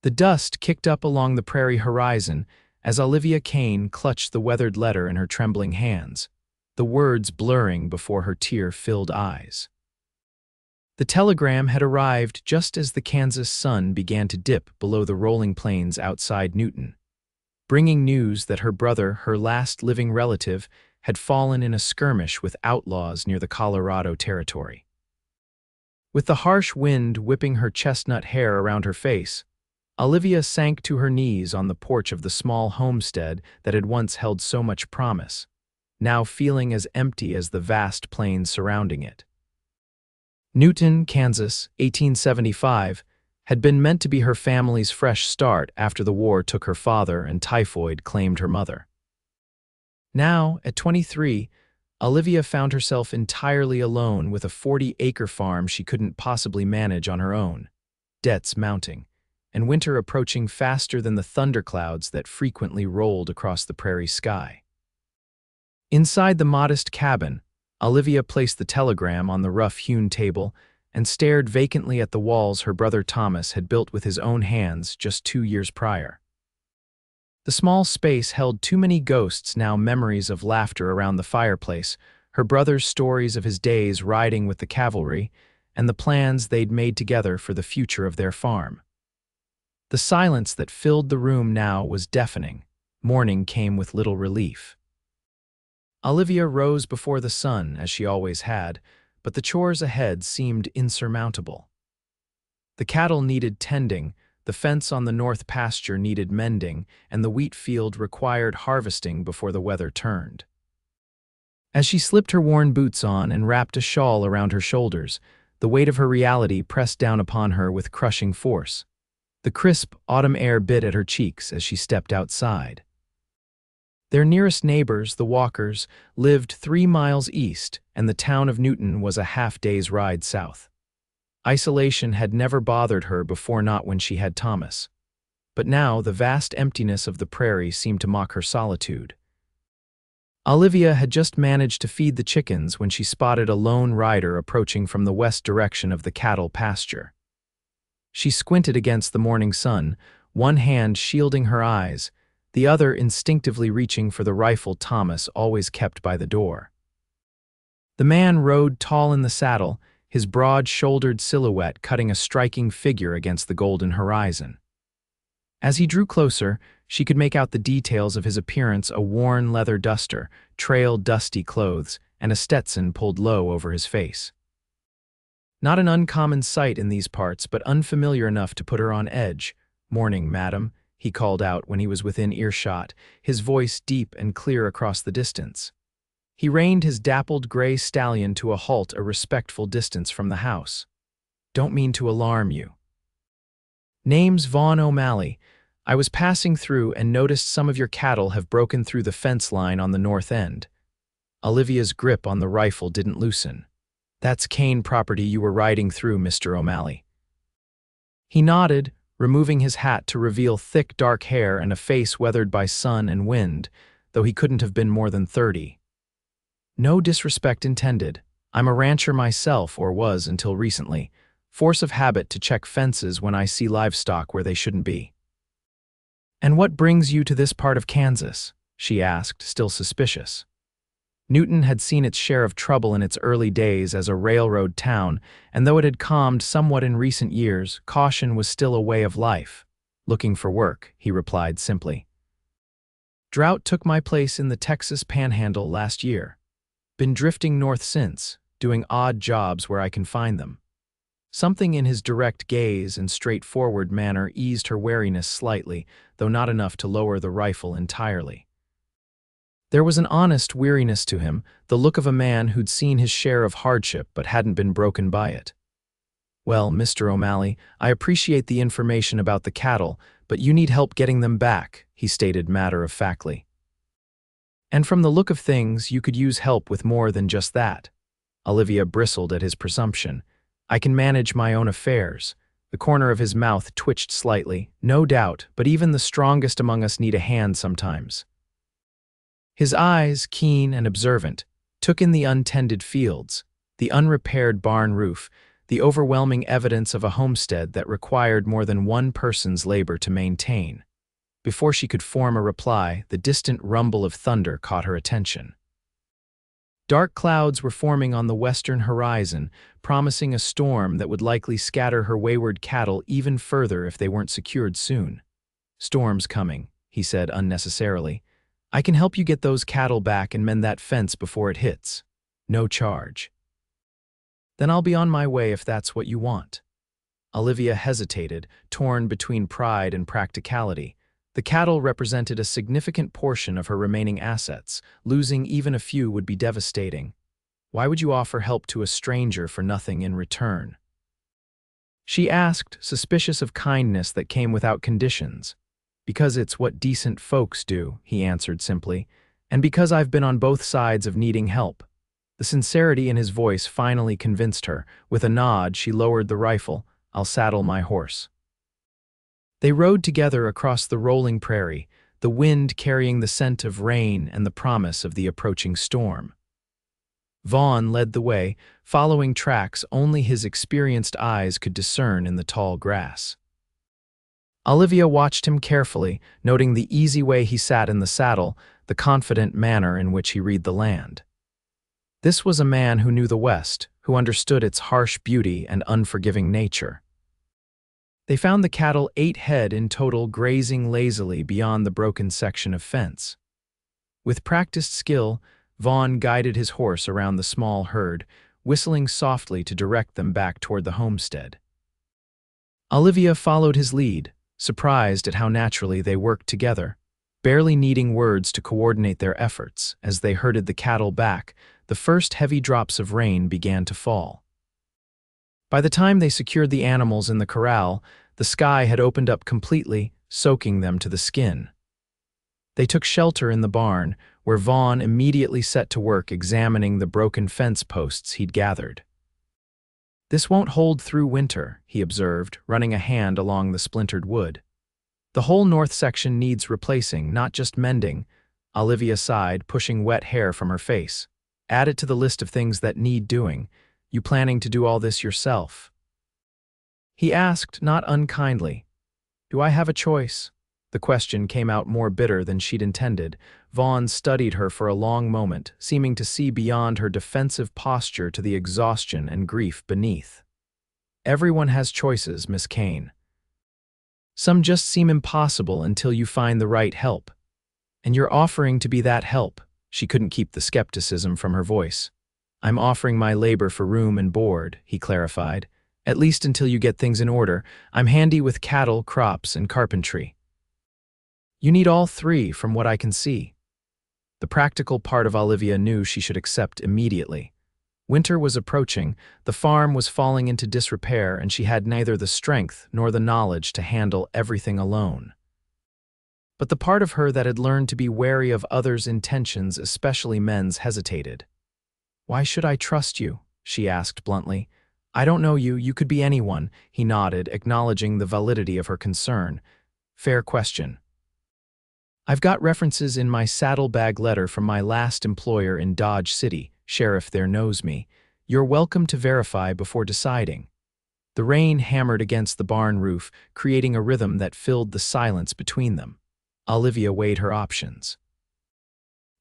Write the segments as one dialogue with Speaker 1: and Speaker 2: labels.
Speaker 1: The dust kicked up along the prairie horizon as Olivia Kane clutched the weathered letter in her trembling hands, the words blurring before her tear-filled eyes. The telegram had arrived just as the Kansas sun began to dip below the rolling plains outside Newton, bringing news that her brother, her last living relative, had fallen in a skirmish with outlaws near the Colorado Territory. With the harsh wind whipping her chestnut hair around her face, Olivia sank to her knees on the porch of the small homestead that had once held so much promise, now feeling as empty as the vast plains surrounding it. Newton, Kansas, 1875, had been meant to be her family's fresh start after the war took her father and typhoid claimed her mother. Now, at 23, Olivia found herself entirely alone with a 40-acre farm she couldn't possibly manage on her own, debts mounting, and winter approaching faster than the thunderclouds that frequently rolled across the prairie sky. Inside the modest cabin, Olivia placed the telegram on the rough-hewn table and stared vacantly at the walls her brother Thomas had built with his own hands just 2 years prior. The small space held too many ghosts, now memories of laughter around the fireplace, her brother's stories of his days riding with the cavalry, and the plans they'd made together for the future of their farm. The silence that filled the room now was deafening. Morning came with little relief. Olivia rose before the sun, as she always had, but the chores ahead seemed insurmountable. The cattle needed tending, the fence on the north pasture needed mending, and the wheat field required harvesting before the weather turned. As she slipped her worn boots on and wrapped a shawl around her shoulders, the weight of her reality pressed down upon her with crushing force. The crisp autumn air bit at her cheeks as she stepped outside. Their nearest neighbors, the Walkers, lived 3 miles east, and the town of Newton was a half-day's ride south. Isolation had never bothered her before, not when she had Thomas. But now the vast emptiness of the prairie seemed to mock her solitude. Olivia had just managed to feed the chickens when she spotted a lone rider approaching from the west direction of the cattle pasture. She squinted against the morning sun, one hand shielding her eyes, the other instinctively reaching for the rifle Thomas always kept by the door. The man rode tall in the saddle, his broad-shouldered silhouette cutting a striking figure against the golden horizon. As he drew closer, she could make out the details of his appearance: a worn leather duster, trailed dusty clothes, and a Stetson pulled low over his face. Not an uncommon sight in these parts, but unfamiliar enough to put her on edge. "Morning, madam," he called out when he was within earshot, his voice deep and clear across the distance. He reined his dappled gray stallion to a halt a respectful distance from the house. "Don't mean to alarm you. Name's Vaughn O'Malley. I was passing through and noticed some of your cattle have broken through the fence line on the north end." Olivia's grip on the rifle didn't loosen. "That's Kane property you were riding through, Mr. O'Malley." He nodded, removing his hat to reveal thick dark hair and a face weathered by sun and wind, though he couldn't have been more than 30. "No disrespect intended. I'm a rancher myself, or was until recently. Force of habit to check fences when I see livestock where they shouldn't be." "And what brings you to this part of Kansas?" she asked, still suspicious. Newton had seen its share of trouble in its early days as a railroad town, and though it had calmed somewhat in recent years, caution was still a way of life. "Looking for work," he replied simply. "Drought took my place in the Texas Panhandle last year. Been drifting north since, doing odd jobs where I can find them." Something in his direct gaze and straightforward manner eased her wariness slightly, though not enough to lower the rifle entirely. There was an honest weariness to him, the look of a man who'd seen his share of hardship but hadn't been broken by it. "Well, Mr. O'Malley, I appreciate the information about the cattle, but you need help getting them back," he stated matter-of-factly. "And from the look of things, you could use help with more than just that." Olivia bristled at his presumption. "I can manage my own affairs." The corner of his mouth twitched slightly. "No doubt, but even the strongest among us need a hand sometimes." His eyes, keen and observant, took in the untended fields, the unrepaired barn roof, the overwhelming evidence of a homestead that required more than one person's labor to maintain. Before she could form a reply, the distant rumble of thunder caught her attention. Dark clouds were forming on the western horizon, promising a storm that would likely scatter her wayward cattle even further if they weren't secured soon. "Storm's coming," he said unnecessarily. "I can help you get those cattle back and mend that fence before it hits. No charge." "Then I'll be on my way if that's what you want." Olivia hesitated, torn between pride and practicality. The cattle represented a significant portion of her remaining assets. Losing even a few would be devastating. Why would you offer help to a stranger for nothing in return? She asked, suspicious of kindness that came without conditions. "Because it's what decent folks do," he answered simply, "and because I've been on both sides of needing help." The sincerity in his voice finally convinced her. With a nod, she lowered the rifle. "I'll saddle my horse." They rode together across the rolling prairie, the wind carrying the scent of rain and the promise of the approaching storm. Vaughn led the way, following tracks only his experienced eyes could discern in the tall grass. Olivia watched him carefully, noting the easy way he sat in the saddle, the confident manner in which he read the land. This was a man who knew the West, who understood its harsh beauty and unforgiving nature. They found the cattle 8 head in total grazing lazily beyond the broken section of fence. With practiced skill, Vaughn guided his horse around the small herd, whistling softly to direct them back toward the homestead. Olivia followed his lead, surprised at how naturally they worked together, barely needing words to coordinate their efforts. As they herded the cattle back, the first heavy drops of rain began to fall. By the time they secured the animals in the corral, the sky had opened up completely, soaking them to the skin. They took shelter in the barn, where Vaughn immediately set to work examining the broken fence posts he'd gathered. "This won't hold through winter," he observed, running a hand along the splintered wood. "The whole north section needs replacing, not just mending." Olivia sighed, pushing wet hair from her face. "Add it to the list of things that need doing. You planning to do all this yourself?" He asked, not unkindly. "Do I have a choice?" The question came out more bitter than she'd intended. Vaughn studied her for a long moment, seeming to see beyond her defensive posture to the exhaustion and grief beneath. "Everyone has choices, Miss Kane. Some just seem impossible until you find the right help. And you're offering to be that help." She couldn't keep the skepticism from her voice. "I'm offering my labor for room and board," he clarified. "At least until you get things in order. I'm handy with cattle, crops, and carpentry." "You need all three, from what I can see." The practical part of Olivia knew she should accept immediately. Winter was approaching, the farm was falling into disrepair, and she had neither the strength nor the knowledge to handle everything alone. But the part of her that had learned to be wary of others' intentions, especially men's, hesitated. "Why should I trust you?" she asked bluntly. "I don't know you, you could be anyone," he nodded, acknowledging the validity of her concern. "Fair question. I've got references in my saddlebag letter from my last employer in Dodge City. Sheriff there knows me. You're welcome to verify before deciding." The rain hammered against the barn roof, creating a rhythm that filled the silence between them. Olivia weighed her options.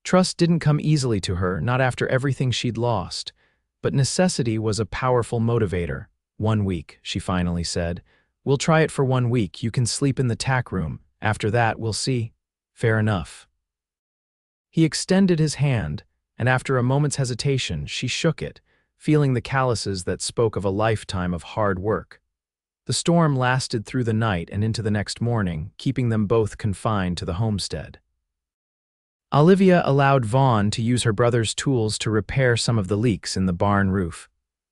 Speaker 1: Trust didn't come easily to her, not after everything she'd lost. But necessity was a powerful motivator. "1 week," she finally said. "We'll try it for 1 week. You can sleep in the tack room. After that, we'll see." "Fair enough." He extended his hand, and after a moment's hesitation, she shook it, feeling the calluses that spoke of a lifetime of hard work. The storm lasted through the night and into the next morning, keeping them both confined to the homestead. Olivia allowed Vaughn to use her brother's tools to repair some of the leaks in the barn roof,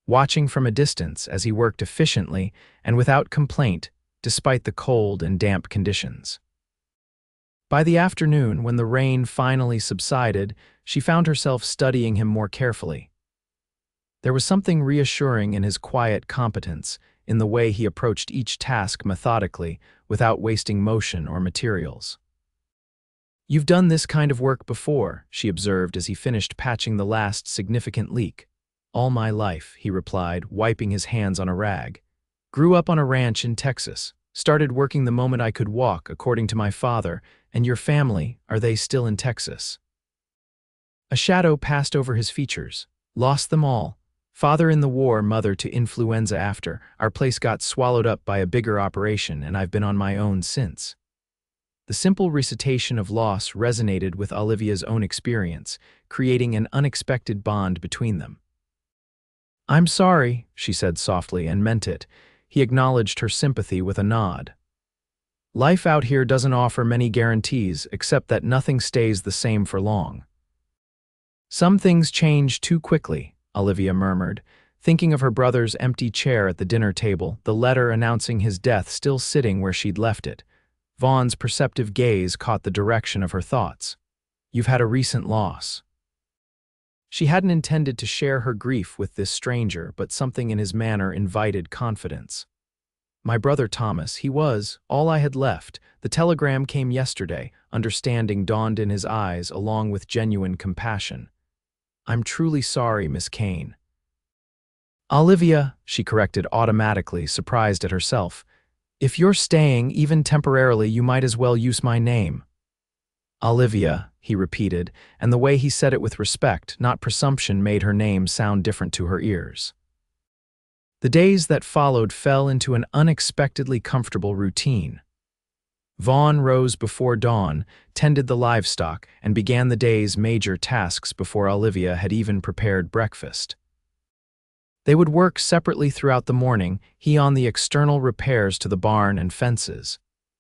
Speaker 1: watching from a distance as he worked efficiently and without complaint, despite the cold and damp conditions. By the afternoon, when the rain finally subsided, she found herself studying him more carefully. There was something reassuring in his quiet competence, in the way he approached each task methodically, without wasting motion or materials. "You've done this kind of work before," she observed as he finished patching the last significant leak. All my life, he replied, wiping his hands on a rag. Grew up on a ranch in Texas. Started working the moment I could walk, according to my father. And your family, are they still in Texas? A shadow passed over his features. Lost them all. Father in the war, mother to influenza after. Our place got swallowed up by a bigger operation, and I've been on my own since. The simple recitation of loss resonated with Olivia's own experience, creating an unexpected bond between them. I'm sorry, she said softly, and meant it. He acknowledged her sympathy with a nod. Life out here doesn't offer many guarantees, except that nothing stays the same for long. Some things change too quickly, Olivia murmured, thinking of her brother's empty chair at the dinner table, the letter announcing his death still sitting where she'd left it. Vaughn's perceptive gaze caught the direction of her thoughts. You've had a recent loss. She hadn't intended to share her grief with this stranger, but something in his manner invited confidence. My brother Thomas, he was all I had left. The telegram came yesterday. Understanding dawned in his eyes, along with genuine compassion. I'm truly sorry, Miss Kane. Olivia, she corrected automatically, surprised at herself. If you're staying, even temporarily, you might as well use my name. Olivia, he repeated, and the way he said it with respect, not presumption, made her name sound different to her ears. The days that followed fell into an unexpectedly comfortable routine. Vaughn rose before dawn, tended the livestock, and began the day's major tasks before Olivia had even prepared breakfast. They would work separately throughout the morning, he on the external repairs to the barn and fences,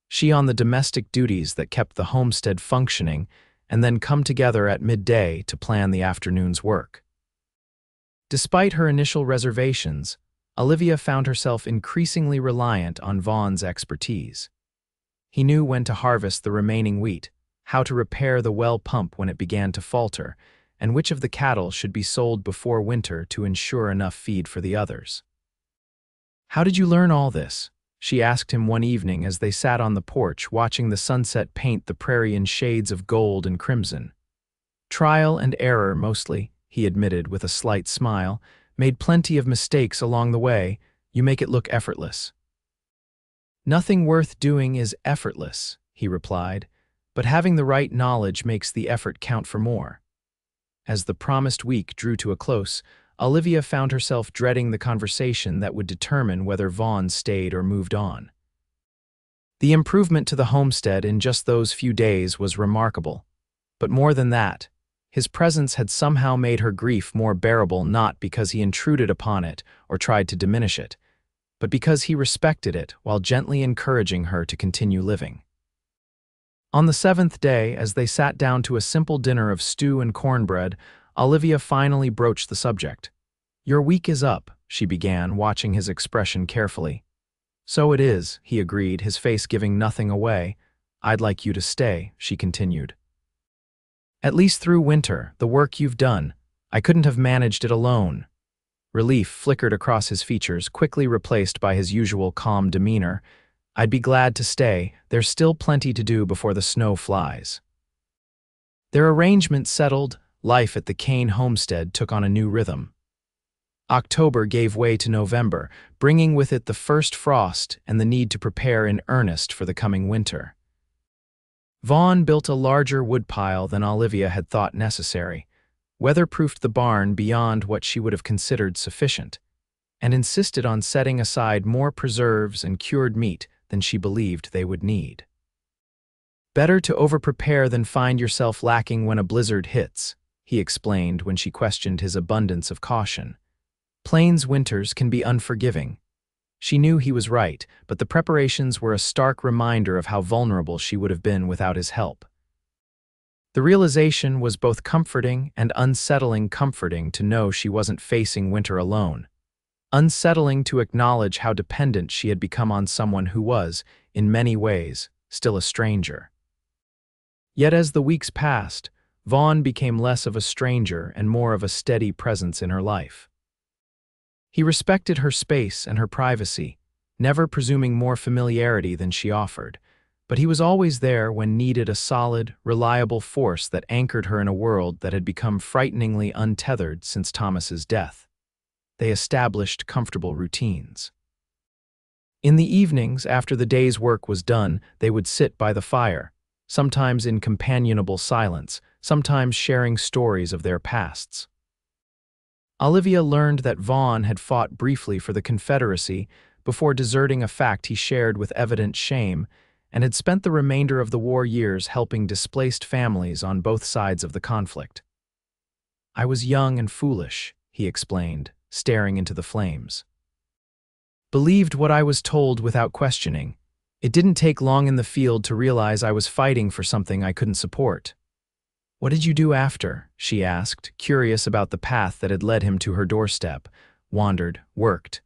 Speaker 1: she on the domestic duties that kept the homestead functioning, and then come together at midday to plan the afternoon's work. Despite her initial reservations, Olivia found herself increasingly reliant on Vaughn's expertise. He knew when to harvest the remaining wheat, how to repair the well pump when it began to falter, and which of the cattle should be sold before winter to ensure enough feed for the others. How did you learn all this? She asked him one evening as they sat on the porch watching the sunset paint the prairie in shades of gold and crimson. Trial and error mostly, he admitted with a slight smile. Made plenty of mistakes along the way. You make it look effortless. Nothing worth doing is effortless, he replied, but having the right knowledge makes the effort count for more. As the promised week drew to a close, Olivia found herself dreading the conversation that would determine whether Vaughn stayed or moved on. The improvement to the homestead in just those few days was remarkable, but more than that, his presence had somehow made her grief more bearable, not because he intruded upon it or tried to diminish it, but because he respected it while gently encouraging her to continue living. On the 7th day, as they sat down to a simple dinner of stew and cornbread, Olivia finally broached the subject. Your week is up, she began, watching his expression carefully. So it is, he agreed, his face giving nothing away. I'd like you to stay, she continued. At least through winter, the work you've done. I couldn't have managed it alone. Relief flickered across his features, quickly replaced by his usual calm demeanor. I'd be glad to stay. There's still plenty to do before the snow flies. Their arrangement settled, life at the Kane homestead took on a new rhythm. October gave way to November, bringing with it the first frost and the need to prepare in earnest for the coming winter. Vaughn built a larger woodpile than Olivia had thought necessary, weatherproofed the barn beyond what she would have considered sufficient, and insisted on setting aside more preserves and cured meat than she believed they would need. Better to over-prepare than find yourself lacking when a blizzard hits, he explained when she questioned his abundance of caution. Plains winters can be unforgiving. She knew he was right, but the preparations were a stark reminder of how vulnerable she would have been without his help. The realization was both comforting and unsettling. Comforting to know she wasn't facing winter alone. Unsettling to acknowledge how dependent she had become on someone who was, in many ways, still a stranger. Yet as the weeks passed, Vaughn became less of a stranger and more of a steady presence in her life. He respected her space and her privacy, never presuming more familiarity than she offered, but he was always there when needed, a solid, reliable force that anchored her in a world that had become frighteningly untethered since Thomas's death. they established comfortable routines. In the evenings, after the day's work was done, they would sit by the fire, sometimes in companionable silence, sometimes sharing stories of their pasts. Olivia learned that Vaughn had fought briefly for the Confederacy before deserting, a fact he shared with evident shame, and had spent the remainder of the war years helping displaced families on both sides of the conflict. "I was young and foolish," he explained, staring into the flames. "Believed what I was told without questioning. It didn't take long in the field to realize I was fighting for something I couldn't support." "What did you do after?" she asked, curious about the path that had led him to her doorstep. "Wandered, worked.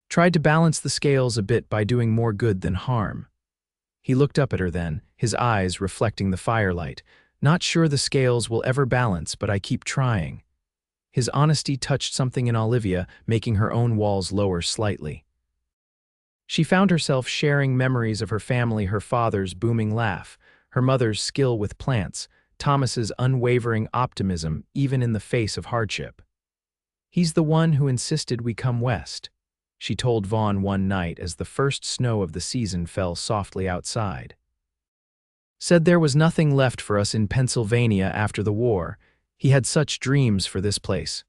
Speaker 1: Tried to balance the scales a bit by doing more good than harm." He looked up at her then, his eyes reflecting the firelight. "Not sure the scales will ever balance, but I keep trying." His honesty touched something in Olivia, making her own walls lower slightly. She found herself sharing memories of her family, her father's booming laugh, her mother's skill with plants, Thomas's unwavering optimism even in the face of hardship. "He's the one who insisted we come west," she told Vaughn one night as the first snow of the season fell softly outside. "Said there was nothing left for us in Pennsylvania after the war. He had such dreams for this place."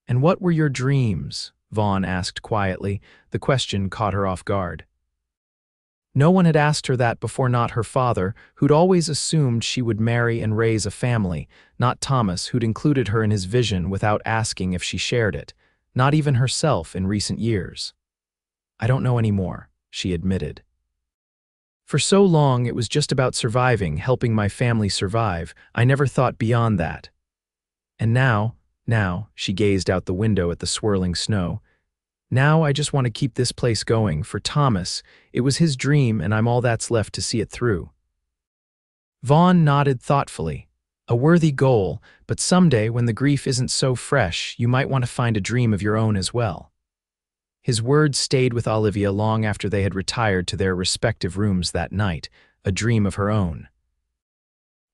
Speaker 1: "And what were your dreams?" Vaughn asked quietly. The question caught her off guard. No one had asked her that before, not her father, who'd always assumed she would marry and raise a family, not Thomas, who'd included her in his vision without asking if she shared it, not even herself in recent years. "I don't know anymore," she admitted. "For so long it was just about surviving, helping my family survive. I never thought beyond that. And now, she gazed out the window at the swirling snow. Now I just want to keep this place going. For Thomas, it was his dream and I'm all that's left to see it through." Vaughn nodded thoughtfully. "A worthy goal, but someday when the grief isn't so fresh, you might want to find a dream of your own as well." His words stayed with Olivia long after they had retired to their respective rooms that night, a dream of her own.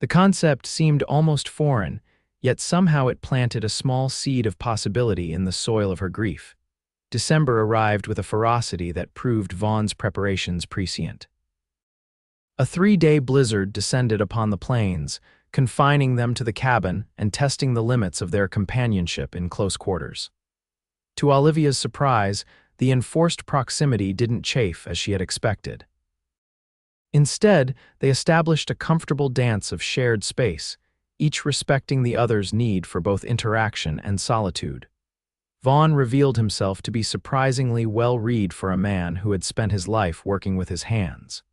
Speaker 1: The concept seemed almost foreign, yet somehow it planted a small seed of possibility in the soil of her grief. December arrived with a ferocity that proved Vaughn's preparations prescient. A 3-day blizzard descended upon the plains, confining them to the cabin and testing the limits of their companionship in close quarters. To Olivia's surprise, the enforced proximity didn't chafe as she had expected. Instead, they established a comfortable dance of shared space, each respecting the other's need for both interaction and solitude. Vaughn revealed himself to be surprisingly well-read for a man who had spent his life working with his hands.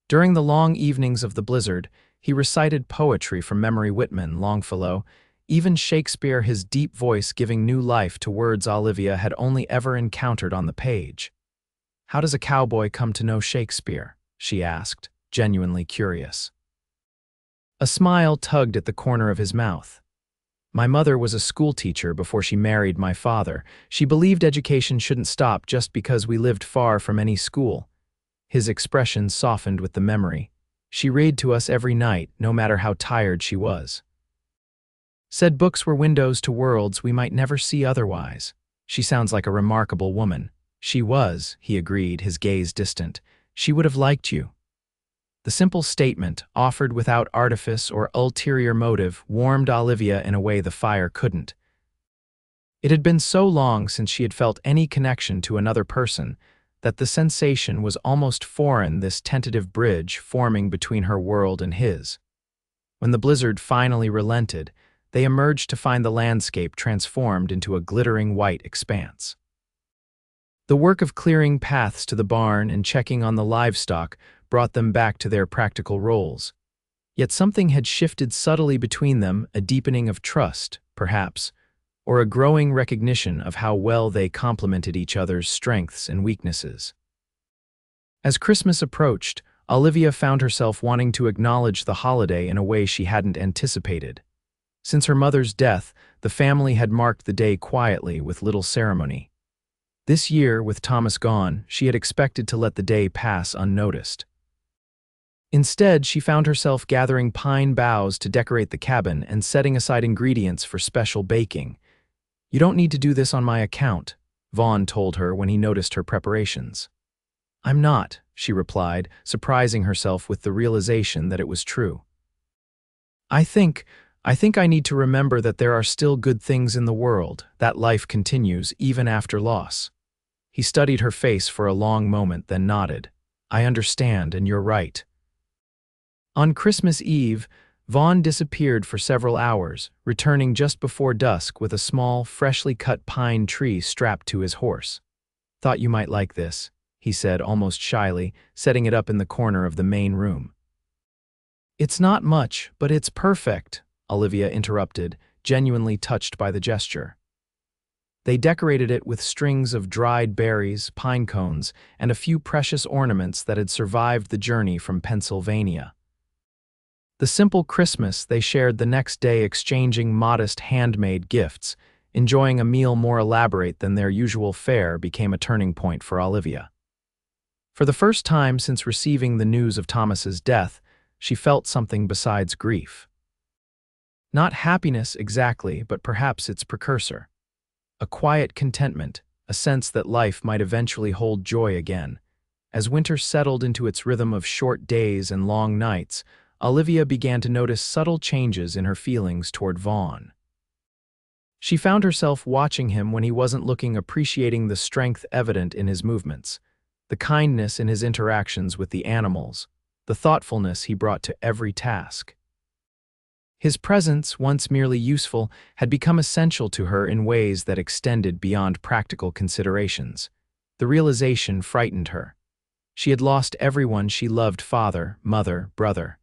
Speaker 1: During the long evenings of the blizzard, he recited poetry from memory, Whitman, Longfellow, even Shakespeare, his deep voice giving new life to words Olivia had only ever encountered on the page. "How does a cowboy come to know Shakespeare?" she asked, genuinely curious. A smile tugged at the corner of his mouth. "My mother was a schoolteacher before she married my father. She believed education shouldn't stop just because we lived far from any school." His expression softened with the memory. "She read to us every night, no matter how tired she was. Said books were windows to worlds we might never see otherwise." "She sounds like a remarkable woman." "She was," he agreed, his gaze distant. "She would have liked you." The simple statement, offered without artifice or ulterior motive, warmed Olivia in a way the fire couldn't. It had been so long since she had felt any connection to another person that the sensation was almost foreign, this tentative bridge forming between her world and his. When the blizzard finally relented, they emerged to find the landscape transformed into a glittering white expanse. The work of clearing paths to the barn and checking on the livestock brought them back to their practical roles. Yet something had shifted subtly between them, a deepening of trust, perhaps, or a growing recognition of how well they complemented each other's strengths and weaknesses. As Christmas approached, Olivia found herself wanting to acknowledge the holiday in a way she hadn't anticipated. Since her mother's death, the family had marked the day quietly with little ceremony. This year, with Thomas gone, she had expected to let the day pass unnoticed. Instead, she found herself gathering pine boughs to decorate the cabin and setting aside ingredients for special baking. You don't need to do this on my account, Vaughn told her when he noticed her preparations. I'm not, she replied, surprising herself with the realization that it was true. I think I need to remember that there are still good things in the world, that life continues even after loss. He studied her face for a long moment, then nodded. I understand, and you're right. On Christmas Eve, Vaughn disappeared for several hours, returning just before dusk with a small, freshly cut pine tree strapped to his horse. Thought you might like this, he said almost shyly, setting it up in the corner of the main room. It's not much, but it's perfect, Olivia interrupted, genuinely touched by the gesture. They decorated it with strings of dried berries, pine cones, and a few precious ornaments that had survived the journey from Pennsylvania. The simple Christmas they shared the next day, exchanging modest handmade gifts, enjoying a meal more elaborate than their usual fare, became a turning point for Olivia. For the first time since receiving the news of Thomas's death, she felt something besides grief. Not happiness exactly, but perhaps its precursor. A quiet contentment, a sense that life might eventually hold joy again. As winter settled into its rhythm of short days and long nights, Olivia began to notice subtle changes in her feelings toward Vaughn. She found herself watching him when he wasn't looking, appreciating the strength evident in his movements, the kindness in his interactions with the animals, the thoughtfulness he brought to every task. His presence, once merely useful, had become essential to her in ways that extended beyond practical considerations. The realization frightened her. She had lost everyone she loved: father, mother, brother.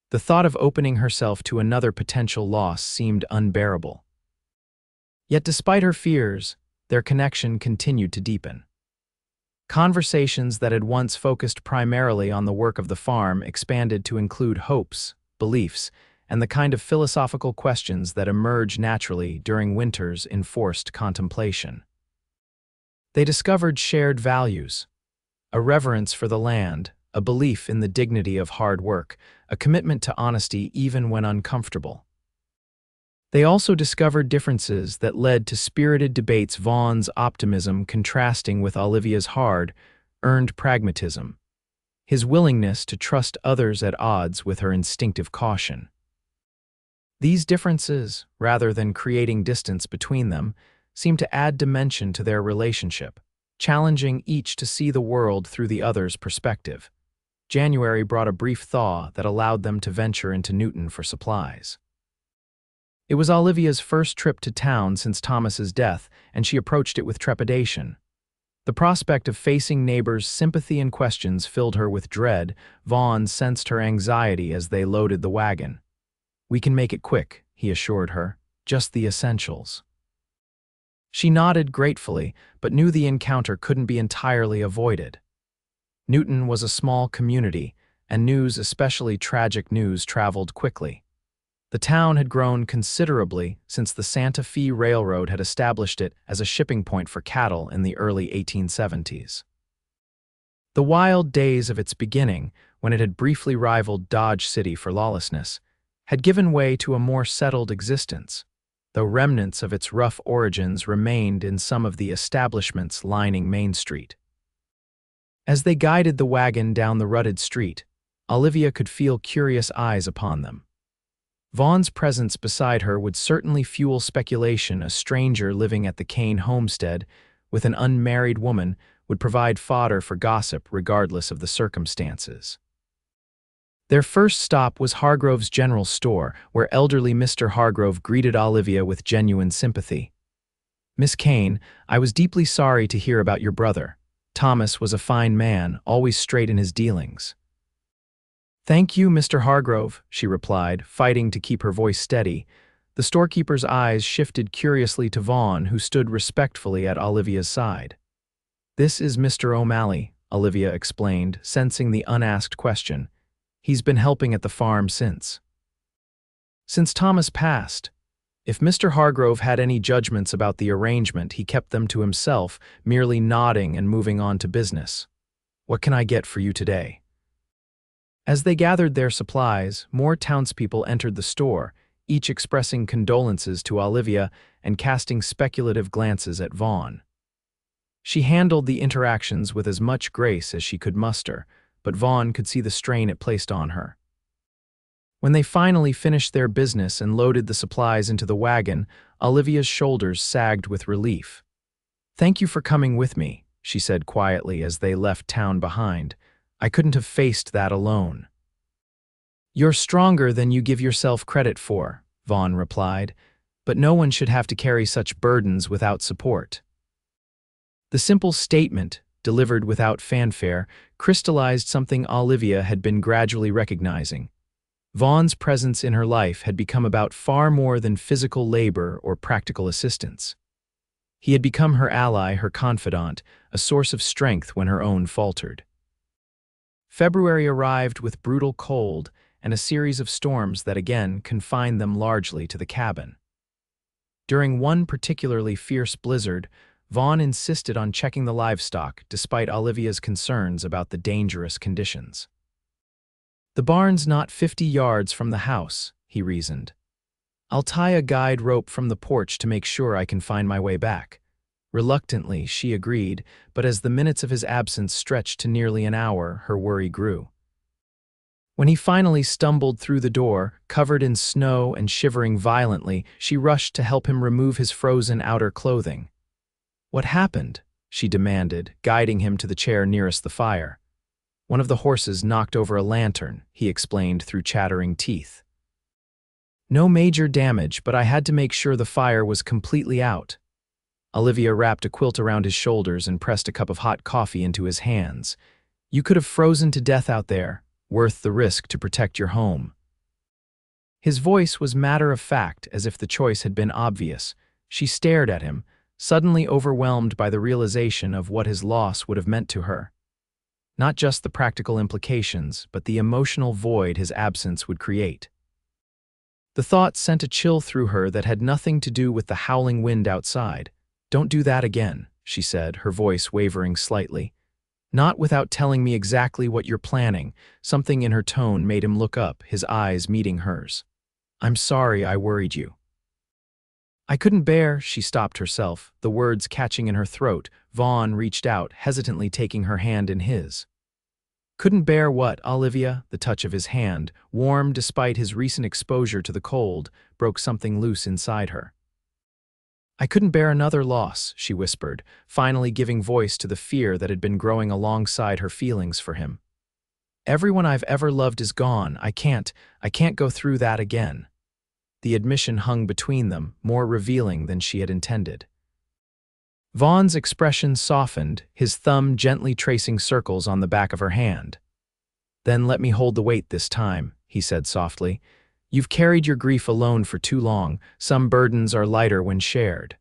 Speaker 1: The thought of opening herself to another potential loss seemed unbearable. Yet despite her fears, their connection continued to deepen. Conversations that had once focused primarily on the work of the farm expanded to include hopes, beliefs, and the kind of philosophical questions that emerge naturally during winter's enforced contemplation. They discovered shared values: a reverence for the land, a belief in the dignity of hard work, a commitment to honesty even when uncomfortable. They also discovered differences that led to spirited debates, Vaughn's optimism contrasting with Olivia's hard-earned pragmatism, his willingness to trust others at odds with her instinctive caution. These differences, rather than creating distance between them, seemed to add dimension to their relationship, challenging each to see the world through the other's perspective. January brought a brief thaw that allowed them to venture into Newton for supplies. It was Olivia's first trip to town since Thomas's death, and she approached it with trepidation. The prospect of facing neighbors' sympathy and questions filled her with dread. Vaughn sensed her anxiety as they loaded the wagon. We can make it quick, he assured her, just the essentials. She nodded gratefully, but knew the encounter couldn't be entirely avoided. Newton was a small community, and news, especially tragic news, traveled quickly. The town had grown considerably since the Santa Fe Railroad had established it as a shipping point for cattle in the early 1870s. The wild days of its beginning, when it had briefly rivaled Dodge City for lawlessness, had given way to a more settled existence, though remnants of its rough origins remained in some of the establishments lining Main Street. As they guided the wagon down the rutted street, Olivia could feel curious eyes upon them. Vaughn's presence beside her would certainly fuel speculation. A stranger living at the Kane homestead with an unmarried woman would provide fodder for gossip regardless of the circumstances. Their first stop was Hargrove's General Store, where elderly Mr. Hargrove greeted Olivia with genuine sympathy. Miss Kane, I was deeply sorry to hear about your brother. Thomas was a fine man, always straight in his dealings. Thank you, Mr. Hargrove, she replied, fighting to keep her voice steady. The storekeeper's eyes shifted curiously to Vaughn, who stood respectfully at Olivia's side. This is Mr. O'Malley, Olivia explained, sensing the unasked question. He's been helping at the farm since Thomas passed. If Mr. Hargrove had any judgments about the arrangement, he kept them to himself, merely nodding and moving on to business. What can I get for you today? As they gathered their supplies, more townspeople entered the store, each expressing condolences to Olivia and casting speculative glances at Vaughn. She handled the interactions with as much grace as she could muster, but Vaughn could see the strain it placed on her. When they finally finished their business and loaded the supplies into the wagon, Olivia's shoulders sagged with relief. "Thank you for coming with me," she said quietly as they left town behind. "I couldn't have faced that alone." "You're stronger than you give yourself credit for," Vaughn replied, "but no one should have to carry such burdens without support." The simple statement, delivered without fanfare, crystallized something Olivia had been gradually recognizing. Vaughn's presence in her life had become about far more than physical labor or practical assistance. He had become her ally, her confidant, a source of strength when her own faltered. February arrived with brutal cold and a series of storms that again confined them largely to the cabin. During one particularly fierce blizzard, Vaughn insisted on checking the livestock despite Olivia's concerns about the dangerous conditions. "The barn's not 50 yards from the house," he reasoned. "I'll tie a guide rope from the porch to make sure I can find my way back." Reluctantly, she agreed, but as the minutes of his absence stretched to nearly an hour, her worry grew. When he finally stumbled through the door, covered in snow and shivering violently, she rushed to help him remove his frozen outer clothing. "What happened?" she demanded, guiding him to the chair nearest the fire. "One of the horses knocked over a lantern," he explained through chattering teeth. "No major damage, but I had to make sure the fire was completely out." Olivia wrapped a quilt around his shoulders and pressed a cup of hot coffee into his hands. "You could have frozen to death out there, worth the risk to protect your home." His voice was matter-of-fact, as if the choice had been obvious. She stared at him, suddenly overwhelmed by the realization of what his loss would have meant to her. Not just the practical implications, but the emotional void his absence would create. The thought sent a chill through her that had nothing to do with the howling wind outside. "Don't do that again," she said, her voice wavering slightly. "Not without telling me exactly what you're planning." Something in her tone made him look up, his eyes meeting hers. "I'm sorry I worried you." "I couldn't bear," she stopped herself, the words catching in her throat. Vaughn reached out, hesitantly taking her hand in his. "Couldn't bear what, Olivia?" The touch of his hand, warm despite his recent exposure to the cold, broke something loose inside her. "I couldn't bear another loss," she whispered, finally giving voice to the fear that had been growing alongside her feelings for him. "Everyone I've ever loved is gone. I can't go through that again." The admission hung between them, more revealing than she had intended. Vaughn's expression softened, his thumb gently tracing circles on the back of her hand. "Then let me hold the weight this time," he said softly. "You've carried your grief alone for too long. Some burdens are lighter when shared."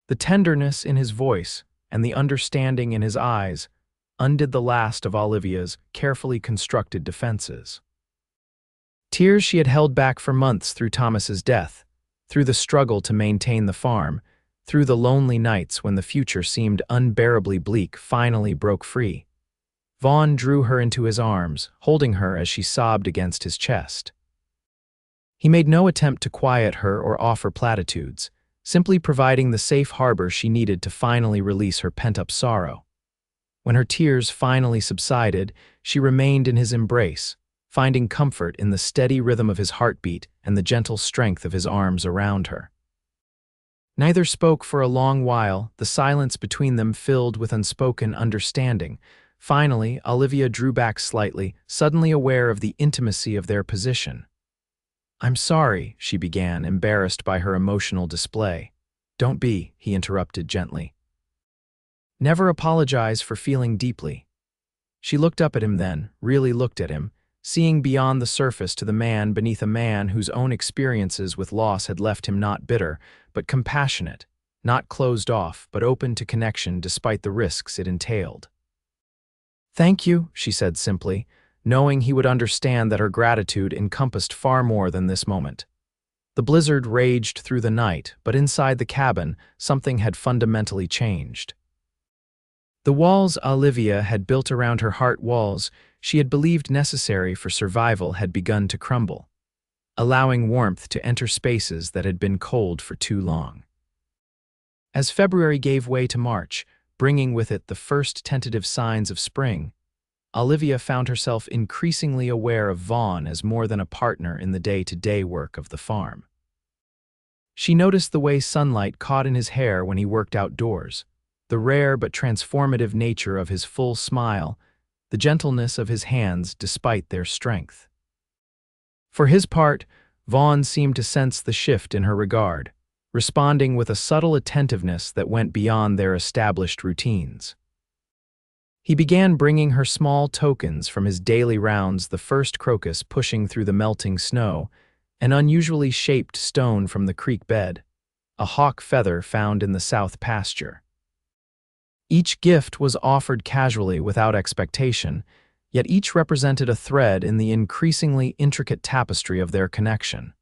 Speaker 1: The tenderness in his voice and the understanding in his eyes undid the last of Olivia's carefully constructed defenses. Tears she had held back for months through Thomas's death, through the struggle to maintain the farm, through the lonely nights when the future seemed unbearably bleak, finally broke free. Vaughn drew her into his arms, holding her as she sobbed against his chest. He made no attempt to quiet her or offer platitudes, simply providing the safe harbor she needed to finally release her pent-up sorrow. When her tears finally subsided, she remained in his embrace, finding comfort in the steady rhythm of his heartbeat and the gentle strength of his arms around her. Neither spoke for a long while, the silence between them filled with unspoken understanding. Finally, Olivia drew back slightly, suddenly aware of the intimacy of their position. "I'm sorry," she began, embarrassed by her emotional display. "Don't be," he interrupted gently. "Never apologize for feeling deeply." She looked up at him then, really looked at him, seeing beyond the surface to the man beneath a man whose own experiences with loss had left him not bitter, but compassionate, not closed off, but open to connection despite the risks it entailed. "Thank you," she said simply, knowing he would understand that her gratitude encompassed far more than this moment. The blizzard raged through the night, but inside the cabin, something had fundamentally changed. The walls Olivia had built around her heart walls she had believed necessary for survival had begun to crumble. allowing warmth to enter spaces that had been cold for too long. As February gave way to March, bringing with it the first tentative signs of spring, Olivia found herself increasingly aware of Vaughn as more than a partner in the day-to-day work of the farm. She noticed the way sunlight caught in his hair when he worked outdoors, the rare but transformative nature of his full smile, the gentleness of his hands despite their strength. For his part, Vaughn seemed to sense the shift in her regard, responding with a subtle attentiveness that went beyond their established routines. He began bringing her small tokens from his daily rounds, the first crocus pushing through the melting snow, an unusually shaped stone from the creek bed, a hawk feather found in the south pasture. Each gift was offered casually without expectation, yet each represented a thread in the increasingly intricate tapestry of their connection.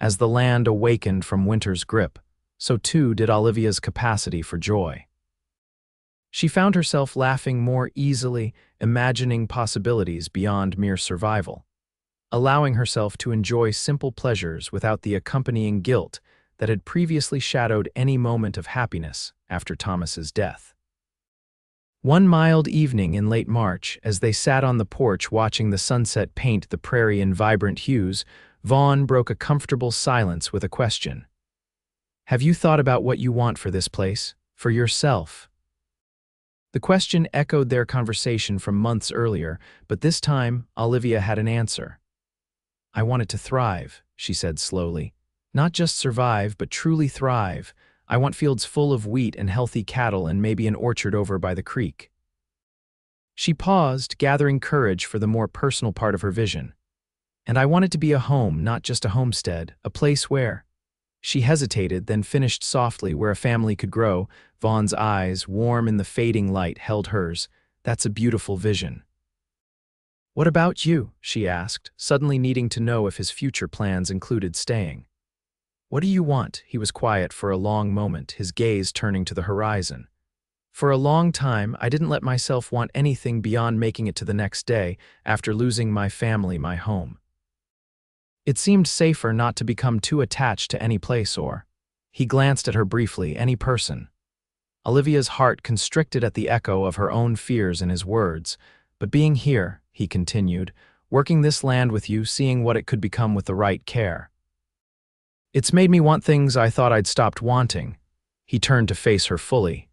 Speaker 1: As the land awakened from winter's grip, so too did Olivia's capacity for joy. She found herself laughing more easily, imagining possibilities beyond mere survival, allowing herself to enjoy simple pleasures without the accompanying guilt that had previously shadowed any moment of happiness after Thomas's death. One mild evening in late March, as they sat on the porch watching the sunset paint the prairie in vibrant hues, Vaughn broke a comfortable silence with a question. "Have you thought about what you want for this place, for yourself?" The question echoed their conversation from months earlier, but this time Olivia had an answer. "I want it to thrive," she said slowly. "Not just survive, but truly thrive. I want fields full of wheat and healthy cattle and maybe an orchard over by the creek." She paused, gathering courage for the more personal part of her vision. "And I want it to be a home, not just a homestead, a place where—" She hesitated, then finished softly, "where a family could grow." Vaughn's eyes, warm in the fading light, held hers. "That's a beautiful vision." "What about you?" she asked, suddenly needing to know if his future plans included staying. "What do you want?" He was quiet for a long moment, his gaze turning to the horizon. "For a long time, I didn't let myself want anything beyond making it to the next day after losing my family, my home. It seemed safer not to become too attached to any place or—" He glanced at her briefly, "any person." Olivia's heart constricted at the echo of her own fears in his words. "But being here," he continued, "working this land with you, seeing what it could become with the right care. It's made me want things I thought I'd stopped wanting." He turned to face her fully.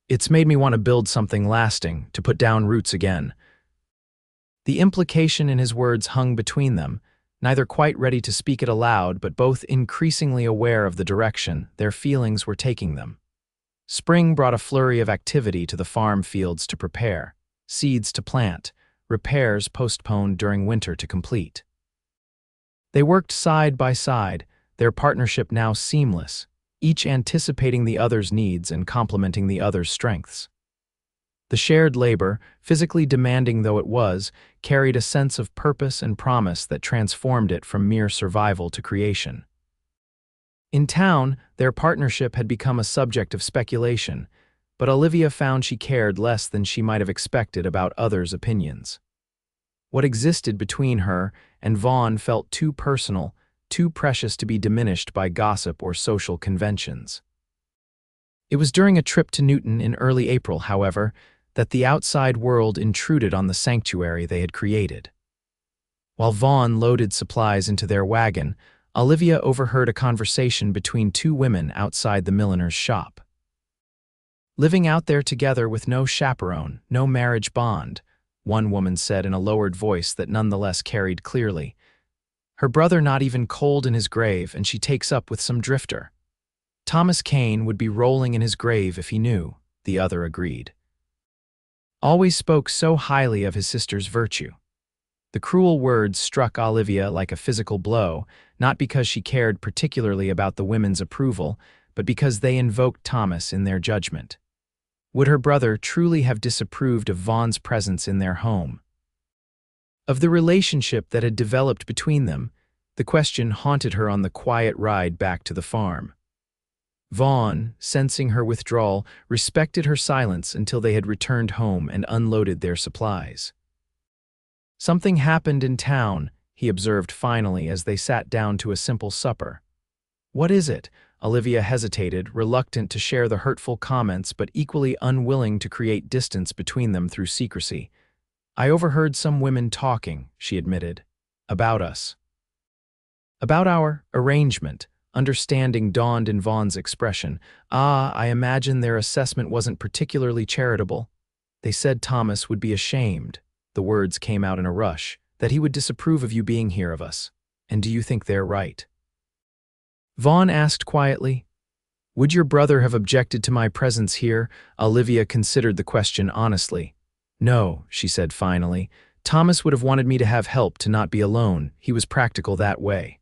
Speaker 1: "It's made me want to build something lasting, to put down roots again." The implication in his words hung between them, neither quite ready to speak it aloud, but both increasingly aware of the direction their feelings were taking them. Spring brought a flurry of activity to the farm fields to prepare, seeds to plant, repairs postponed during winter to complete. They worked side by side, their partnership now seamless, each anticipating the other's needs and complementing the other's strengths. The shared labor, physically demanding though it was, carried a sense of purpose and promise that transformed it from mere survival to creation. In town, their partnership had become a subject of speculation, but Olivia found she cared less than she might have expected about others' opinions. What existed between her and Vaughn felt too personal, too precious to be diminished by gossip or social conventions. It was during a trip to Newton in early April, however, that the outside world intruded on the sanctuary they had created. While Vaughn loaded supplies into their wagon, Olivia overheard a conversation between two women outside the milliner's shop. "Living out there together with no chaperone, no marriage bond," one woman said in a lowered voice that nonetheless carried clearly. "Her brother not even cold in his grave, and she takes up with some drifter. Thomas Kane would be rolling in his grave if he knew," the other agreed. "Always spoke so highly of his sister's virtue." The cruel words struck Olivia like a physical blow, not because she cared particularly about the women's approval, but because they invoked Thomas in their judgment. Would her brother truly have disapproved of Vaughn's presence in their home? Of the relationship that had developed between them, the question haunted her on the quiet ride back to the farm. Vaughn, sensing her withdrawal, respected her silence until they had returned home and unloaded their supplies. "Something happened in town," he observed finally as they sat down to a simple supper. What is it? Olivia hesitated, reluctant to share the hurtful comments but equally unwilling to create distance between them through secrecy. I overheard some women talking, she admitted. About us. About our arrangement. Understanding dawned in Vaughn's expression. I imagine their assessment wasn't particularly charitable. They said Thomas would be ashamed. The words came out in a rush. That he would disapprove of you being here of us. And do you think they're right? Vaughn asked quietly. Would your brother have objected to my presence here? Olivia considered the question honestly. No, she said finally. Thomas would have wanted me to have help, to not be alone. He was practical that way.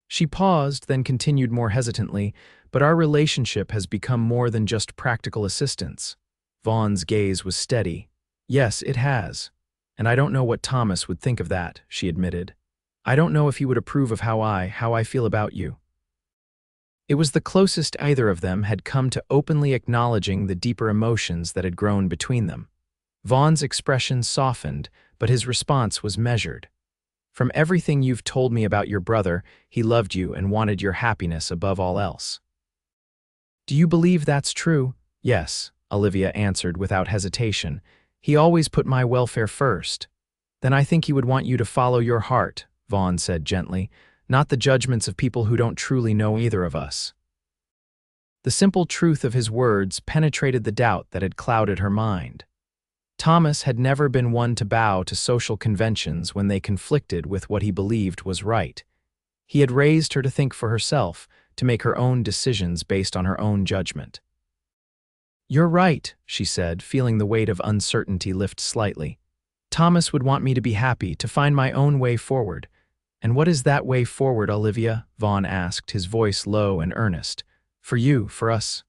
Speaker 1: She paused, then continued more hesitantly, but our relationship has become more than just practical assistance. Vaughn's gaze was steady. Yes, it has. And I don't know what Thomas would think of that, she admitted. I don't know if he would approve of how I feel about you. It was the closest either of them had come to openly acknowledging the deeper emotions that had grown between them. Vaughn's expression softened, but his response was measured. From everything you've told me about your brother, he loved you and wanted your happiness above all else. Do you believe that's true? Yes, Olivia answered without hesitation. He always put my welfare first. Then I think he would want you to follow your heart, Vaughn said gently, not the judgments of people who don't truly know either of us. The simple truth of his words penetrated the doubt that had clouded her mind. Thomas had never been one to bow to social conventions when they conflicted with what he believed was right. He had raised her to think for herself, to make her own decisions based on her own judgment. You're right, she said, feeling the weight of uncertainty lift slightly. Thomas would want me to be happy, to find my own way forward. And what is that way forward, Olivia? Vaughn asked, his voice low and earnest. For you, for us.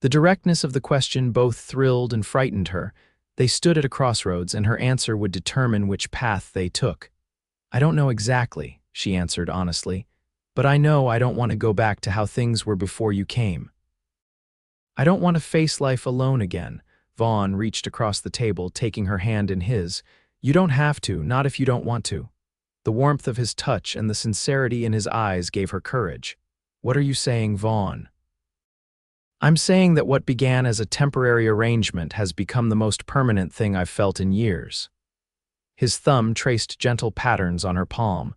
Speaker 1: The directness of the question both thrilled and frightened her. They stood at a crossroads, and her answer would determine which path they took. I don't know exactly, she answered honestly, but I know I don't want to go back to how things were before you came. I don't want to face life alone again. Vaughn reached across the table, taking her hand in his. You don't have to, not if you don't want to. The warmth of his touch and the sincerity in his eyes gave her courage. What are you saying, Vaughn? I'm saying that what began as a temporary arrangement has become the most permanent thing I've felt in years. His thumb traced gentle patterns on her palm.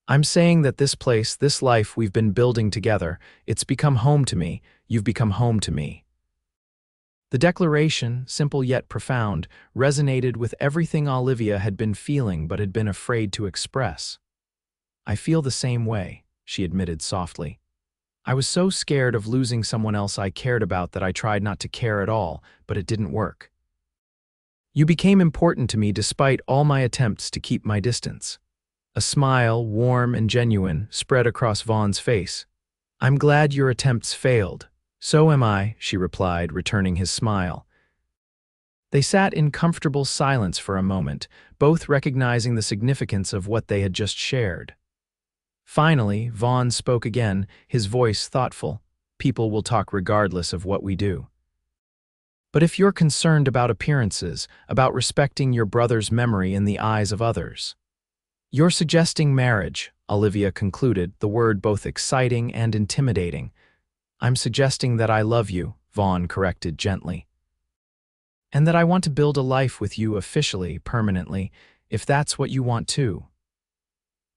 Speaker 1: I'm saying that this place, this life we've been building together, it's become home to me. You've become home to me. The declaration, simple yet profound, resonated with everything Olivia had been feeling but had been afraid to express. I feel the same way, she admitted softly. I was so scared of losing someone else I cared about that I tried not to care at all, but it didn't work. You became important to me despite all my attempts to keep my distance. A smile, warm and genuine, spread across Vaughn's face. I'm glad your attempts failed. So am I, she replied, returning his smile. They sat in comfortable silence for a moment, both recognizing the significance of what they had just shared. Finally, Vaughn spoke again, his voice thoughtful. People will talk regardless of what we do. But if you're concerned about appearances, about respecting your brother's memory in the eyes of others, you're suggesting marriage, Olivia concluded, the word both exciting and intimidating. I'm suggesting that I love you, Vaughn corrected gently. And that I want to build a life with you officially, permanently, if that's what you want too.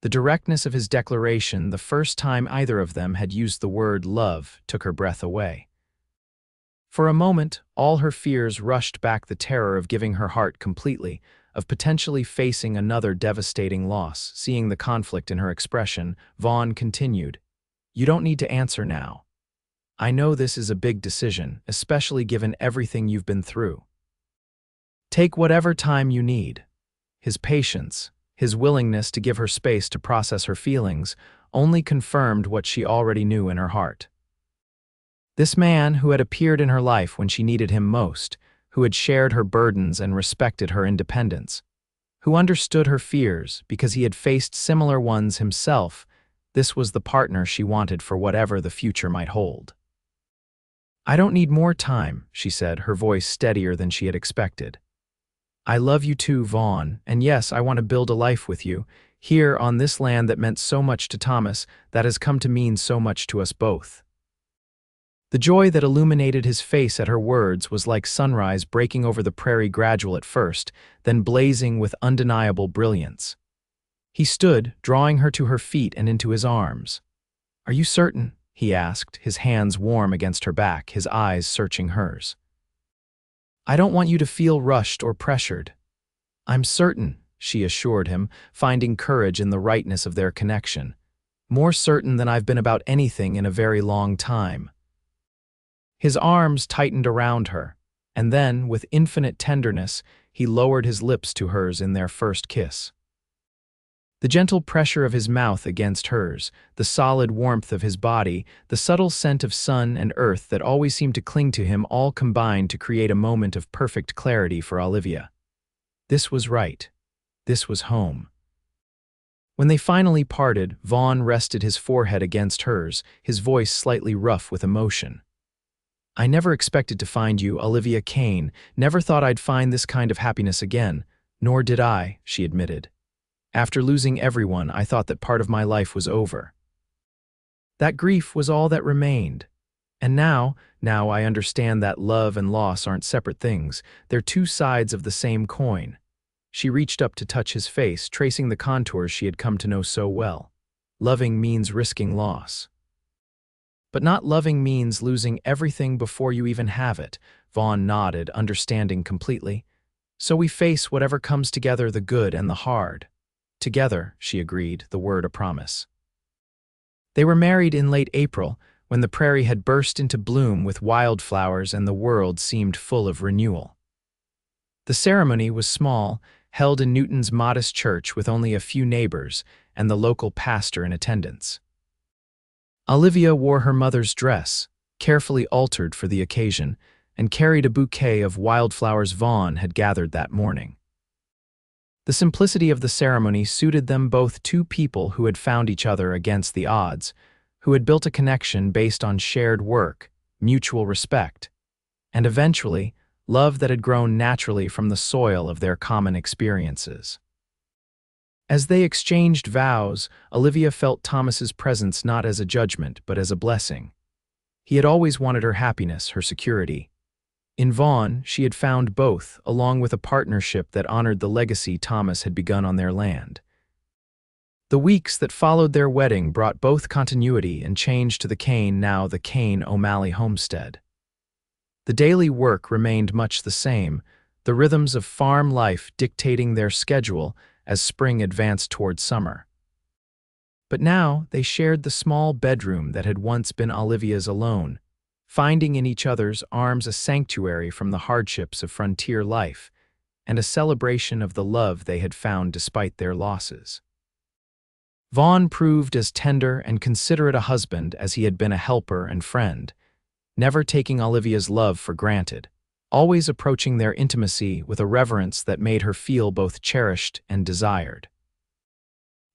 Speaker 1: The directness of his declaration, the first time either of them had used the word love, took her breath away. For a moment, all her fears rushed back, the terror of giving her heart completely, of potentially facing another devastating loss. Seeing the conflict in her expression, Vaughn continued, You don't need to answer now. I know this is a big decision, especially given everything you've been through. Take whatever time you need. His patience, his willingness to give her space to process her feelings, only confirmed what she already knew in her heart. This man who had appeared in her life when she needed him most, who had shared her burdens and respected her independence, who understood her fears because he had faced similar ones himself, this was the partner she wanted for whatever the future might hold. I don't need more time, she said, her voice steadier than she had expected. I love you too, Vaughn, and yes, I want to build a life with you, here on this land that meant so much to Thomas, that has come to mean so much to us both." The joy that illuminated his face at her words was like sunrise breaking over the prairie, gradual at first, then blazing with undeniable brilliance. He stood, drawing her to her feet and into his arms. "Are you certain?" he asked, his hands warm against her back, his eyes searching hers. "I don't want you to feel rushed or pressured." "I'm certain," she assured him, finding courage in the rightness of their connection. "More certain than I've been about anything in a very long time." His arms tightened around her, and then, with infinite tenderness, he lowered his lips to hers in their first kiss. The gentle pressure of his mouth against hers, the solid warmth of his body, the subtle scent of sun and earth that always seemed to cling to him, all combined to create a moment of perfect clarity for Olivia. This was right. This was home. When they finally parted, Vaughn rested his forehead against hers, his voice slightly rough with emotion. "I never expected to find you, Olivia Kane, never thought I'd find this kind of happiness again, nor did I," she admitted. "After losing everyone, I thought that part of my life was over. That grief was all that remained. And now I understand that love and loss aren't separate things, they're two sides of the same coin." She reached up to touch his face, tracing the contours she had come to know so well. "Loving means risking loss. But not loving means losing everything before you even have it." Vaughn nodded, understanding completely. "So we face whatever comes together, the good and the hard." "Together," she agreed, the word a promise. They were married in late April, when the prairie had burst into bloom with wildflowers and the world seemed full of renewal. The ceremony was small, held in Newton's modest church with only a few neighbors and the local pastor in attendance. Olivia wore her mother's dress, carefully altered for the occasion, and carried a bouquet of wildflowers Vaughn had gathered that morning. The simplicity of the ceremony suited them both, two people who had found each other against the odds, who had built a connection based on shared work, mutual respect, and eventually, love that had grown naturally from the soil of their common experiences. As they exchanged vows, Olivia felt Thomas's presence not as a judgment, but as a blessing. He had always wanted her happiness, her security. In Vaughn, she had found both, along with a partnership that honored the legacy Thomas had begun on their land. The weeks that followed their wedding brought both continuity and change to the Kane, now the Vaughn O'Malley homestead. The daily work remained much the same, the rhythms of farm life dictating their schedule as spring advanced toward summer. But now they shared the small bedroom that had once been Olivia's alone, finding in each other's arms a sanctuary from the hardships of frontier life and a celebration of the love they had found despite their losses. Vaughn proved as tender and considerate a husband as he had been a helper and friend, never taking Olivia's love for granted, always approaching their intimacy with a reverence that made her feel both cherished and desired.